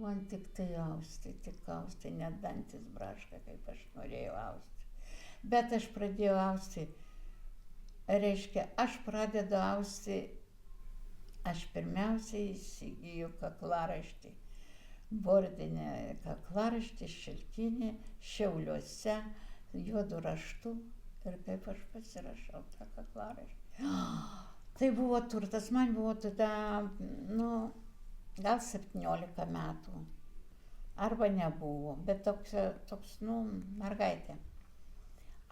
Man tik tai austi, net dantis braška, kaip aš norėjau austi. Bet aš pradėjau austi, reiškia, aš pradedu austi, aš pirmiausiai įsigiju kaklaraištį. Bordinė kaklaraištį, šilkinį, Šiauliuose, juodu raštu. Ir kaip aš pasirašau tą kaklaraištį. Tai buvo turtas, man buvo tada, gal 17 metų. Arba nebuvo, bet toks, mergaitė.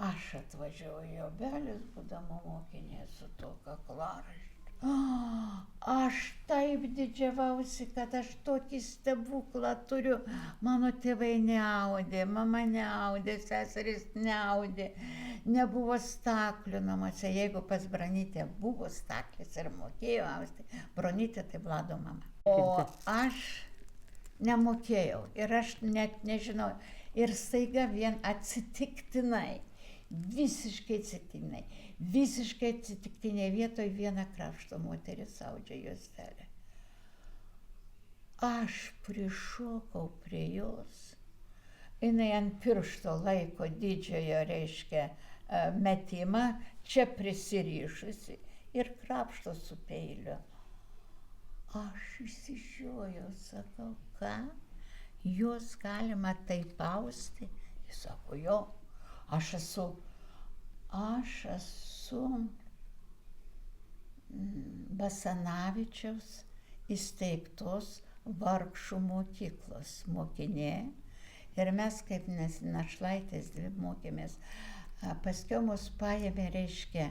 Aš atvažiavau į Obelis, būdama mokinė, su tuo kaklaraiščiu. Aš taip didžiavausi, kad aš tokį stebuklą turiu. Mano tėvai neaudė, mama neaudė, seserys neaudė. Nebuvo staklių namuose. Jeigu pas Bronytę buvo staklis ir mokėjo austi, Bronytė tai Vlado mama. O aš nemokėjau ir aš net nežinau. Ir staiga vien atsitiktinai, visiškai atsitiktinai vietoj vieną krašto moteris audžia juostelę. Aš prišokau prie jos, jinai ant piršto laiko didžiojo, reiškia, metimą, čia prisirišusi ir krapšto su peiliu. Aš išsižiojau, sakau, ką? Jūs galima taip austi? Jis sako, jo, aš esu Basanavičiaus įsteigtos vargšų mokyklos mokinė ir mes kaip našlaitės dvi mokėmės. Paskiau mus paėmė, reiškia,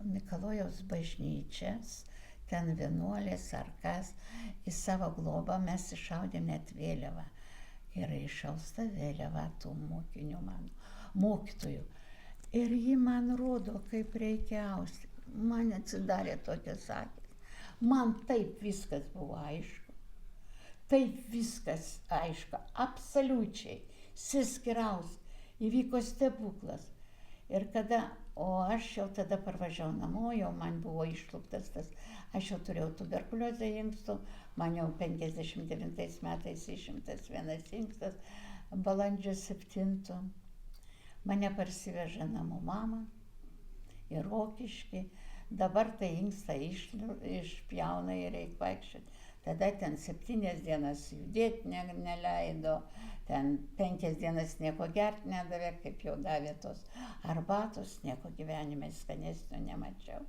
Mikalojaus bažnyčias, ten vienuolės ar kas, į savo globą mes išaudėm net vėliavą. Yra išausta vėliava tų mokinių mokytojų. Ir ji man rodo, kaip reikia austi. Man atsidarė tokios akys. Man taip viskas buvo aišku. Taip viskas aišku, absoliučiai. Siskiraus, įvyko stebuklas. Ir aš jau tada parvažiavau namo, jau man buvo išluptas tas, aš jau turėjau tuberkuliozę inkstų, man jau 59 metais išimtas vienas inkstas, balandžio 7. Mane parsivežė namo mama į Rokiškį, dabar tai inkstą išpjauna ir reikia vaikščioti. Tada ten 7 dienas judėti neleido, ten 5 dienas nieko gerti nedavė, kaip jau davė tos arbatos, nieko gyvenime skanesnio nemačiau.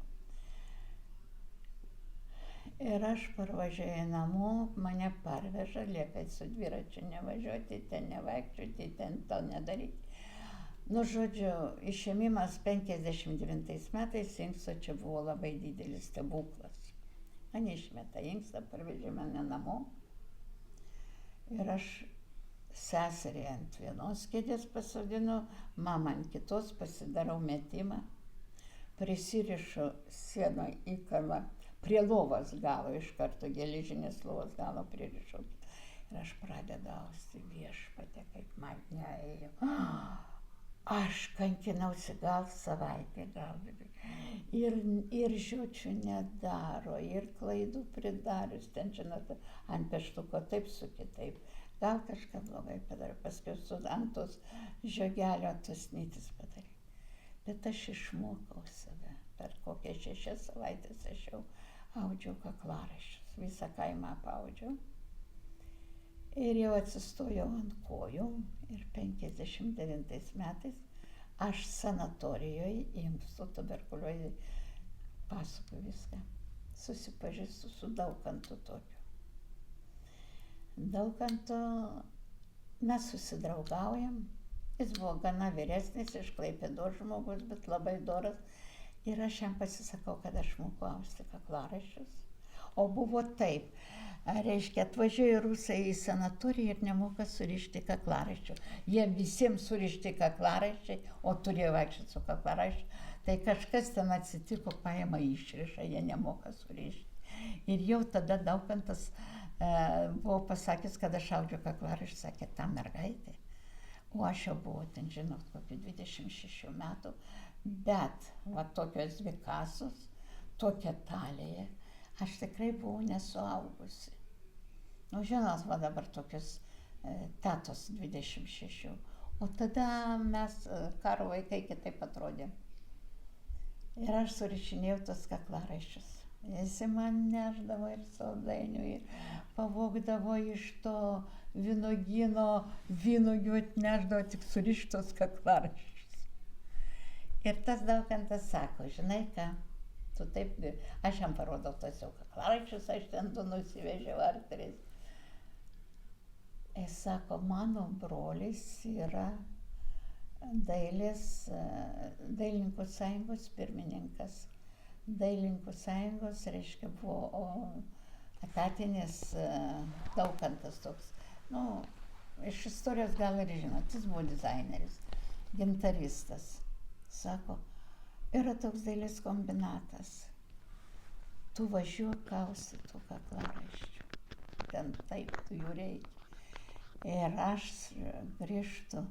Ir aš parvažiuoju namo, mane parveža, liepia su dviračiu nevažiuoti, ten nevaikščioti, ten to nedaryti. Žodžiu, išėmimas 59 metais inksto čia buvo labai didelis stebuklas. Man išmeta inkstą, parvežė mane namo ir aš seserį ant vienos kėdės pasodinu, mamą ant kitos, pasidarau metimą, prisirišu sienoj įkalą prie lovos galo, iš karto geležinės lovos galo pririšau. Ir aš pradedu austi, Viešpatie, kaip man neėjo. Aš kankinausi gal savaitę, ir žiočių nedaro, ir klaidų pridarius, ten, žinote, ant peštuko taip su kitaip. Gal kažką blogai padarė, paskui ant tos žiogelio tos nytis padarė. Bet aš išmokau save. Per kokias 6 savaitės aš jau audžiau kaklaraiščius, visą kaimą apaudžiau. Ir jau atsistojau ant kojų ir 59 metais aš sanatorijoje inkstų tuberkuliozei pasakoju viską. Susipažįstu su Daukantu tokiu. Daukantu mes susidraugaujam. Jis buvo gana vyresnis, iš Klaipėdos žmogus, bet labai doras. Ir aš jam pasisakau, kad aš moku austi kaklaraiščius. O buvo taip, reiškia, atvažiuoja rusai į sanatoriją ir nemoka surišti kaklaraiščių. Jie visiems surišti kaklaraiščiai, o turėjo vaikščioti su kaklaraiščiu. Tai kažkas ten atsitiko, paima išriša, jie nemoka surišti. Ir jau tada Daukantas buvo pasakęs, kad aš audžiu kaklaraištį, sakė, ta mergaitė. O aš jau buvau ten, žinot, kokių 26 metų, bet va tokios dvi kasos, tokia talija. Aš tikrai buvau nesuaugusi. Nu, žinot, va dabar tokius tetos 26. O tada mes, karo vaikai, kitaip atrodėm. Ir aš surišinėjau tos kaklaraiščius. Jis man neždavo ir saldainių, ir pavogdavo iš to vynuogyno, vynuogių atneždavo tik surištos kaklaraiščius. Ir tas Daukantas sako, žinai ką, tu taip, aš jam parodau tos jau kaklaraiščius, aš ten du nusivežiau ar tris. Jis sako, mano brolis yra Dailininkų sąjungos pirmininkas. Dailininkų sąjungos, reiškia, buvo etatinis Daukantas toks. Nu, iš istorijos gal ir žinot, jis buvo dizaineris, gintaristas. Sako, yra toks dailės kombinatas. Tu važiuok kaustytų kaklaraiščių. Ten taip, tu jų reikia. Ir aš grįžtu.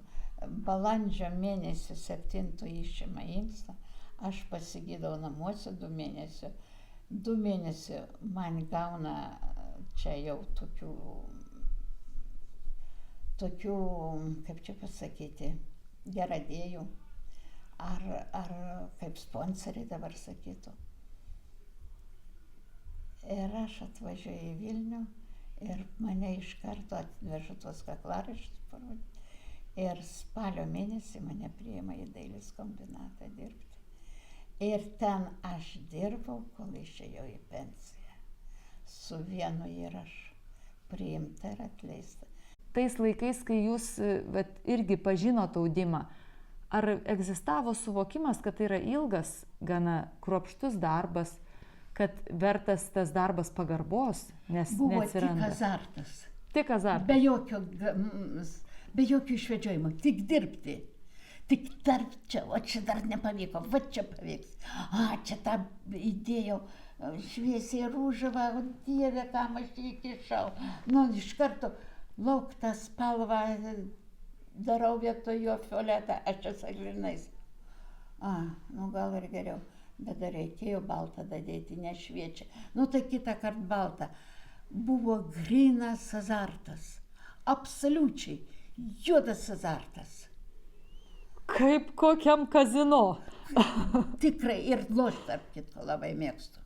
Balandžio mėnesį 7 išima inkstą, aš pasigydau namuose 2 mėnesių. 2 mėnesių man gauna čia jau tokių, kaip čia pasakyti, geradėjų, ar kaip sponsoriai dabar sakytų. Ir aš atvažiuoju į Vilnių ir mane iš karto atvežu tuos kaklaraiščius parodyti. Ir spalio mėnesį mane priima į dailės kombinatą dirbti. Ir ten aš dirbau, kol išėjau į pensiją. Su vienu įrašu priimta ir atleista. Tais laikais, kai jūs irgi pažinot audimą, ar egzistavo suvokimas, kad tai yra ilgas, gana kruopštus darbas, kad vertas tas darbas pagarbos, nes buvo neatsiranda? Tik azartas. Tik azartas. Be jokių išvedžiojimų, tik dirbti. Tik tarp čia, o čia dar nepavyko, va čia pavyks. Čia tą įdėjau šviesiai rūžavą, o Dieve, kam aš įkišau. Nu, iš karto lauk tą spalvą darau vietoj jo fioletą, aš čia sagrinais. Nu gal ir geriau, bet dar reikėjo baltą dadėti, nešviečia. Nu tai kitą kartą baltą. Buvo grynas azartas, absoliučiai. Juodas azartas. Kaip kokiam kazino. Tikrai, ir lošti, tarp kitko, labai mėgstu.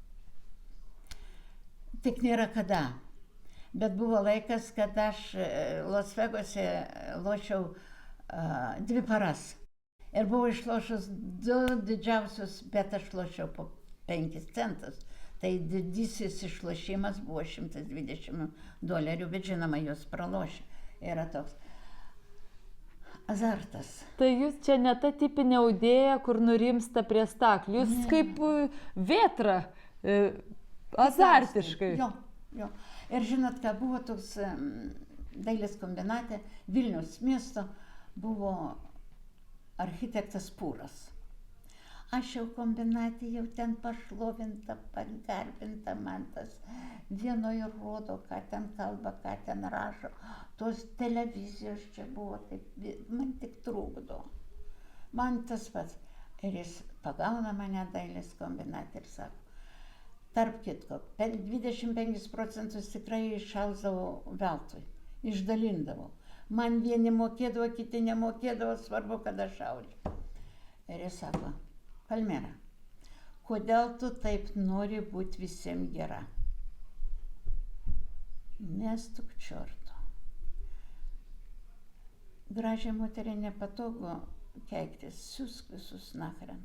Tik nėra kada. Bet buvo laikas, kad aš Las Vegase lošiau 2 paras. Ir buvau išlošus 2 didžiausius, bet aš lošiau po 5 centus. Tai didysis išlošimas buvo $120, bet žinoma, juos pralošė. Yra toks azartas. Tai jūs čia ne ta tipinė audėja, kur nurimsta prie staklių. Jūs kaip vėtra, azartiškai. Jo. Ir žinot, ką buvo toks dailės kombinate, Vilniaus miesto, buvo architektas Pūras. Aš jau kombinatė, jau ten pašlovinta, pagarbinta man tas. Vienoje rodo, ką ten kalba, ką ten rašo. Tos televizijos čia buvo, taip, man tik trukdo. Man tas pats. Ir jis pagauna mane dailės kombinatė ir sako, tarp kitko, 25% tikrai iššausdavau veltui, išdalindavau. Man vieni mokėdavo, kiti nemokėdavo, svarbu, kad aš šaudžiu. Ir jis sako, Palmira, kodėl tu taip nori būti visiems gera? Mestuk čiorto. Gražiai moteriai nepatogu keiktis, siusk visus nachren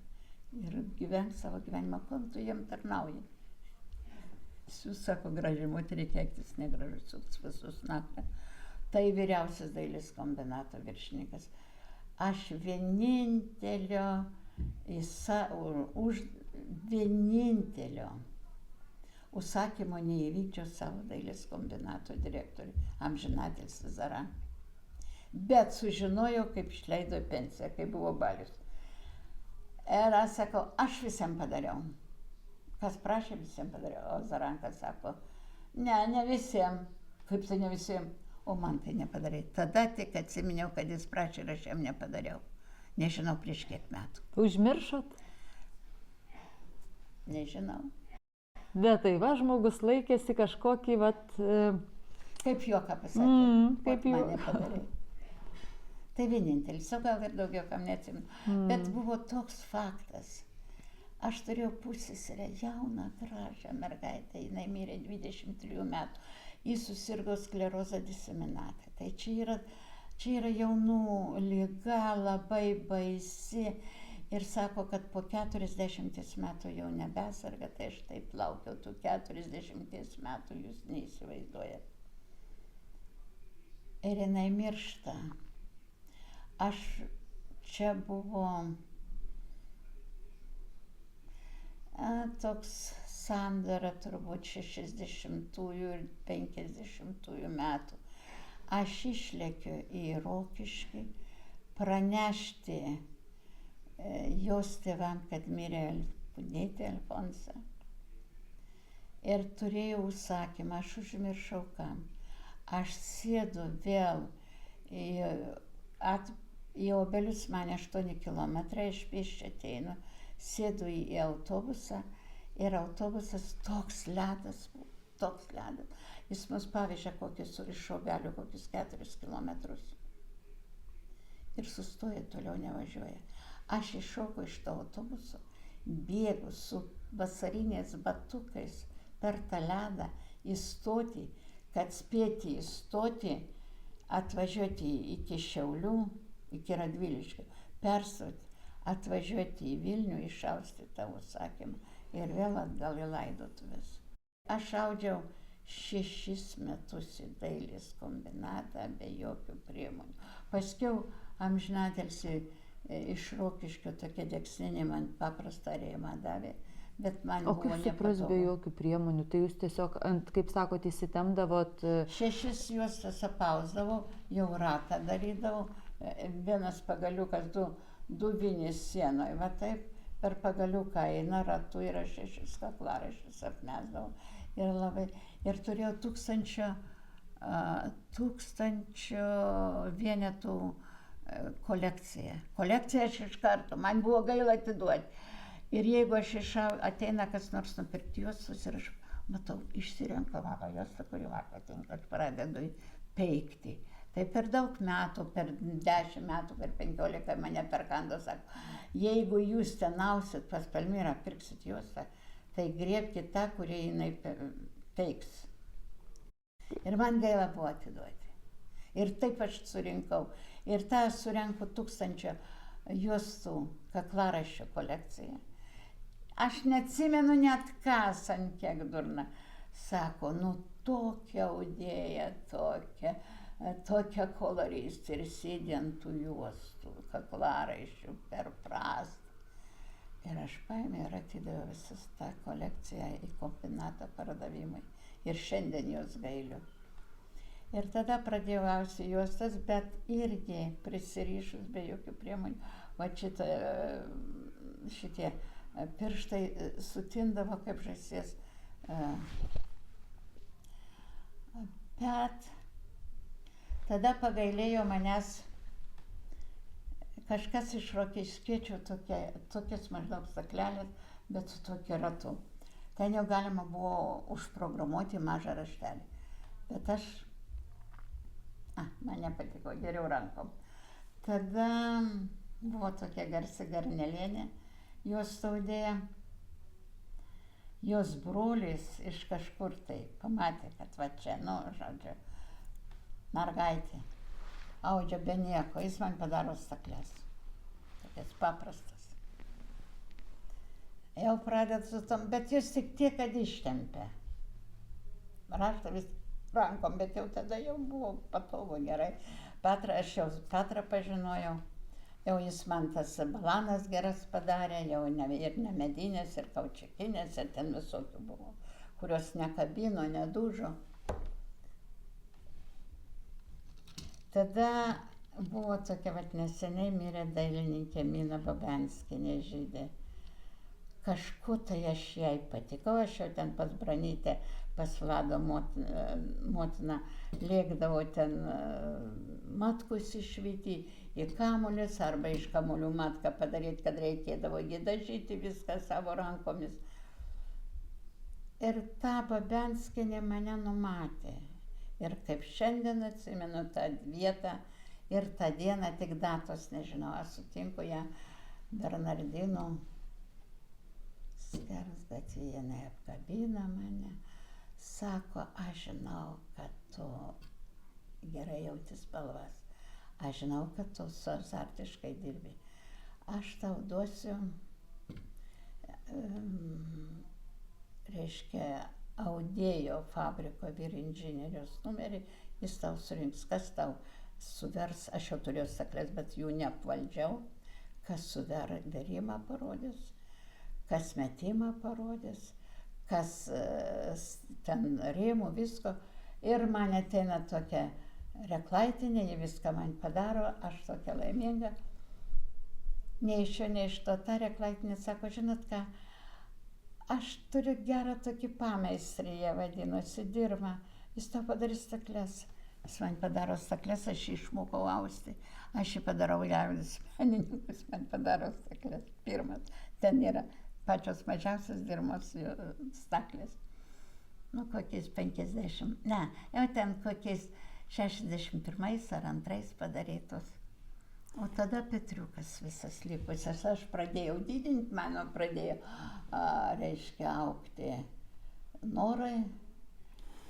ir gyvenk savo gyvenimą, kol tu jam tarnauji. Sius sako, gražiai moteriai keiktis, negražu, siusk visus nachren. Tai vyriausias dailės kombinato viršininkas. Aš vienintelio užsakymo neįvykdžiau savo dailės kombinato direktoriui, amžinatilsį Zarankai. Bet sužinojau, kaip išleido pensiją, kai buvo balius. Ir aš sakau, aš visiems padariau. Kas prašė, visiems padariau. O Zarankas sako, ne visiems. Kaip tai ne visiems? O man tai nepadarė. Tada tik atsiminiau, kad jis prašė ir aš jam nepadariau. Nežinau, prieš kiek metų. Užmiršot? Nežinau. Bet tai va, žmogus laikėsi kažkokį Kaip juoką pasakė. Kaip mane juoką. padarė. Tai vienintelis, o gal ir daugiau kam neatsimenu. Bet buvo toks faktas. Aš turėjau pusseserę, jauną, gražią mergaitę, jinai mirė 23 metų. Jis susirgo sklerozą diseminatą. Tai čia yra jaunų liga, labai baisi. Ir sako, kad po 40 metų jau nebesarga, tai aš taip laukiau tų 40 metų, jūs neįsivaizduojat. Ir jinai miršta. Čia buvo toks sandara turbūt 60-ųjų ir 50-ųjų metų. Aš išlėkiu į Rokiškį pranešti jos tėvam, kad mirė Pudėtė Alfonsa. Ir turėjau užsakymą, aš užmiršau kam. Aš sėdu vėl į Obelius, man 8 kilometrai, aš pėsčia ateinu, sėdu į autobusą ir autobusas toks ledas. Jis mus pavežė iš Obelių kokius 4 kilometrus. Ir sustoja, toliau nevažiuoja. Aš iššokau iš to autobuso, bėgu su vasariniais batukais per tą ledą į stotį, kad spėti į stotį, atvažiuoti iki Šiaulių, iki Radviliškio, perstot, atvažiuoti į Vilnių, išausti tavo užsakymą ir vėl atgal į laidotuvės. Aš audžiau 6 metus į dailės kombinatą be jokių priemonių. Paskiau amžinatilsį iš Rokiškio tokia deksninė man paprastą rėmą davė, bet man O buvo kaip supras be nepatogu. jokių priemonių? Tai jūs tiesiog, kaip sakot, įsitemdavot... 6 juostas apausdavau, jau ratą darydavau, vienas pagaliukas, du vinys sienoje, va taip, per pagaliuką eina ratu ir aš 6 kaklaraiščius apmesdavau. Ir turėjau 1000 vienetų kolekciją. Kolekciją aš iš karto, man buvo gaila atiduoti. Ir jeigu ateina kas nors nupirkti juostus ir aš matau, išsirenka mano juostą, kuri man patinka, aš pradedu peikti. Tai per daug metų, per 10 metų, per 15 mane perkando, sako, jeigu jūs ten ausit pas Palmirą, pirksit juostą, tai griebkite tą, kurį jinai peiks. Ir man gaila buvo atiduoti. Ir taip aš surinkau. Ir tą surenku 1000 juostų kaklaraiščių kolekciją. Aš neatsimenu net kas, ant kiek durna. Sako, nu tokia audėja, tokia koloristė ir sėdi ant tų juostų, kaklaraiščių per prastą. Ir aš paėmiau ir atidaviau visą tą kolekciją į kombinatą pardavimui. Ir šiandien jos gailiu. Ir tada pradėjau austi juostas, bet irgi prisirišus be jokių priemonių. Va šitie pirštai sutindavo kaip žąsies. Bet tada pagailėjo manęs kažkas iš rokiškiečių, tokias maždaug staklelės, bet su tokiu ratu. Ten jau galima buvo užprogramuoti mažą raštelį. Bet aš man nepatiko, geriau rankom. Tada buvo tokia garsi Garnelienė, jos audėja. Jos brolis iš kažkur tai pamatė, kad va čia, žodžiu, mergaitė audžia be nieko, jis man padaro stakles. Tokias paprastas. Jau pradėt su tom, bet jūs tik tiek, kad ištempė. Raštą vis rankom, bet jau tada jau buvo patogu gerai. Aš jau Petrą pažinojau, jau jis man tas balanas geras padarė, jau ir ne medinės, ir kaučiukinės, ir ten visokių buvo, kurios nekabino, nedužo. Tada buvo tokia, neseniai mirė dailininkė Mina Babenskienė, žydė. Kažkuo tai aš jai patikau, aš jau ten pas Branytę, pas Vlado motiną lėkdavau ten matkus išvyti į kamuolius arba iš kamuolių matką padaryti, kad reikėdavo jį dažyti viską savo rankomis. Ir ta Babenskienė mane numatė. Ir kaip šiandien atsimenu tą vietą ir tą dieną, tik datos nežinau, aš sutinku ją Bernardinų skersgatvyje, jinai apkabina mane, sako, aš žinau, kad tu gerai jauti spalvas, aš žinau, kad tu su azartiškai dirbi, aš tau duosiu, reiškia, audėjo fabriko vyrinžinieriaus numerį, jis tau surinks, kas tau suvers, aš jau turėjau stakles, bet jų neapvaldžiau, kas suverimą parodys, kas metimą parodys, kas ten rėmų, visko. Ir man ateina tokia reklaitinė, jie viską man padaro, aš tokia laiminga. Nei iš šio, nei iš to, ta reklaitinė sako, žinot ką, aš turiu gerą tokį pameistrį, jie vadinosi, dirba, jis tau padarys stakles. Jis man padaro stakles, aš išmokau austi, aš jį padarau liaudies menininkus, man padaro stakles. Pirmas, ten yra pačios mažiausios dirbamos staklės. Nu, kokiais 50, ne, jau ten kokiais 61 ar 2 padarytos. O tada Petriukas visas likusias, aš pradėjau didinti, mano pradėjo, reiškia, augti norai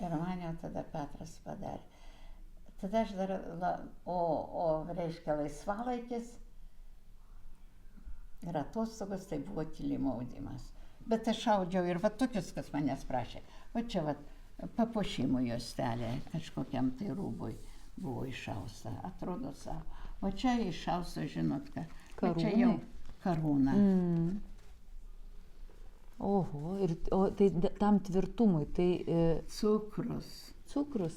ir man jau tada Petras padarė. Tada aš dar, reiškia, laisvalaikis ir atostogos, tai buvo kilimo audimas. Bet aš audžiau ir va tokius, kas manęs prašė. O čia va papuošimo juostelė kažkokiam tai rūbui buvo išausta, atrodo savo. O čia išausta, žinot ką, čia jau karūna. Oho, o tai tam tvirtumui, tai... Cukrus. Cukrus,